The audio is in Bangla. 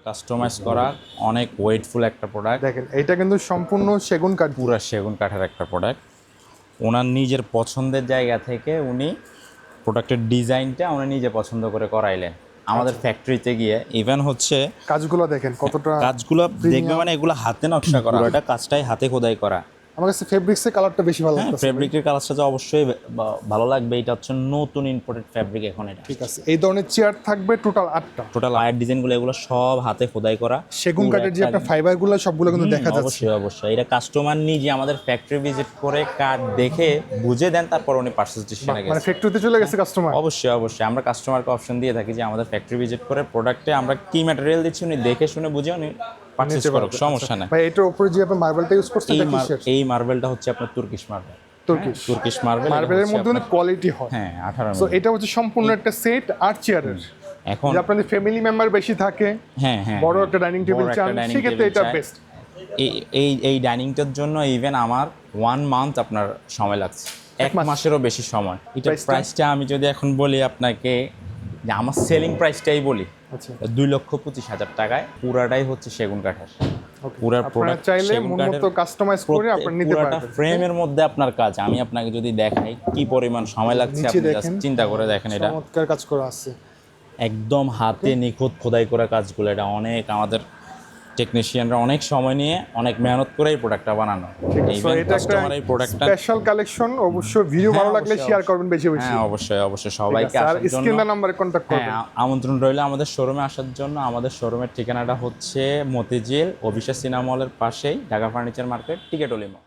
কাস্টমাইজ করা অনেক ওয়েটফুল একটা প্রোডাক্ট। দেখেন এটা কিন্তু সম্পূর্ণ সেগুন কাঠ। পুরা সেগুন কাঠের একটা প্রোডাক্ট। ওনার নিজের পছন্দের জায়গা থেকে উনি প্রোডাক্টের ডিজাইনটা উনি নিজে পছন্দ করে করাইলেন আমাদের ফ্যাক্টরিতে গিয়ে। ইভেন হচ্ছে কাজগুলো দেখেন কতটা কাজগুলো দেখবে, মানে এগুলো হাতে নকশা করা, এটা কাজটাই হাতে খোদাই করা। আমার কাছে ফেব্রিক্সের কালারটা বেশি ভালো হ্যাঁ, লাগছে। ফেব্রিকের কালারটা তো অবশ্যই ভালো লাগবে। এটা হচ্ছে নতুন ইম্পোর্টেড ফেব্রিক এখন এটা। ঠিক আছে, এই ধরনের চেয়ার থাকবে টোটাল 8টা। টোটাল আয়ার ডিজাইনগুলো এগুলো সব হাতে খোদাই করা। সেগুন কাঠের যে একটা ফাইবারগুলো সবগুলো কিন্তু দেখা যাচ্ছে। অবশ্যই অবশ্যই এটা কাস্টমার নিজে আমাদের ফ্যাক্টরি ভিজিট করে কাঠ দেখে বুঝে দেন, তারপর উনি পারচেজ ডিসিশনে মানে গেছে। ফ্যাক্টরিতে চলে গেছে কাস্টমার। অবশ্যই অবশ্যই আমরা কাস্টমারকে অপশন দিয়ে থাকি যে আমাদের ফ্যাক্টরি ভিজিট করে প্রোডাক্টে আমরা কি ম্যাটেরিয়াল দিচ্ছি উনি দেখে শুনে বুঝে উনি পারচেজ করুক, সমস্যা নাই। ভাই এটার উপরে যে আপনি মার্বেলটা ইউজ করছেন এটা কিসের? এই মার্বেলটা হচ্ছে আপনার তুর্কিশ মার্বেল। Turkish marble. মার্বেলের মধ্যে অনেক কোয়ালিটি হয়। হ্যাঁ, 18 সো এটা হচ্ছে সম্পূর্ণ একটা সেট আর চেয়ারের। এখন যে আপনাদের ফ্যামিলি মেম্বার বেশি থাকে, হ্যাঁ হ্যাঁ, বড় একটা ডাইনিং টেবিল চান, সেক্ষেত্রে এটা বেস্ট। এই ডাইনিংটার জন্য ইভেন আমার 1 মান্থ আপনার সময় লাগছে, 1 মাসেরও বেশি সময়। এটার প্রাইসটা আমি যদি এখন বলি আপনাকে, যে আমার সেলিং প্রাইসটাই বলি, আচ্ছা 2,25,000 টাকায় পুরাটাই হচ্ছে সেগুন কাঠের। পুরা আপনারা প্রোডাক্ট চাইলে সেগুন মন কাঠের, মতো কাস্টমাইজ করে আপনারা নিতে পুরাটা পারবেন। ফ্রেমের মধ্যে আপনার কাজ। আমি আপনাকে যদি দেখাই কি পরিমাণ সময় লাগছে, নিচে আপনি দেখেন, জাস্ট চিন্তা করে দেখেন। এটা চমৎকার কাজ করা আছে, একদম হাতে নিখুঁত খোদাই করা কাজগুলো। এটা অনেক আমাদের টেকনিশিয়ানরা অনেক সময় নিয়ে অনেক মেহনত করে এই প্রোডাক্টটা বানানো। সো এটা একটা এই প্রোডাক্টটা স্পেশাল কালেকশন। অবশ্যই ভিডিও ভালো লাগলে শেয়ার করবেন বেশি বেশি। হ্যাঁ, অবশ্যই অবশ্যই সবাইকে আর আসার জন্য স্ক্রিন নাম্বারে কন্টাক্ট করবেন। হ্যাঁ, আমন্ত্রণ রইল আমাদের শোরুমে আসার জন্য। আমাদের শোরুমের ঠিকানাটা হচ্ছে মতিঝিল অভিষেক সিনেমা হলের পাশেই, ঢাকা ফার্নিচার মার্কেট, টিকেট অলিমা।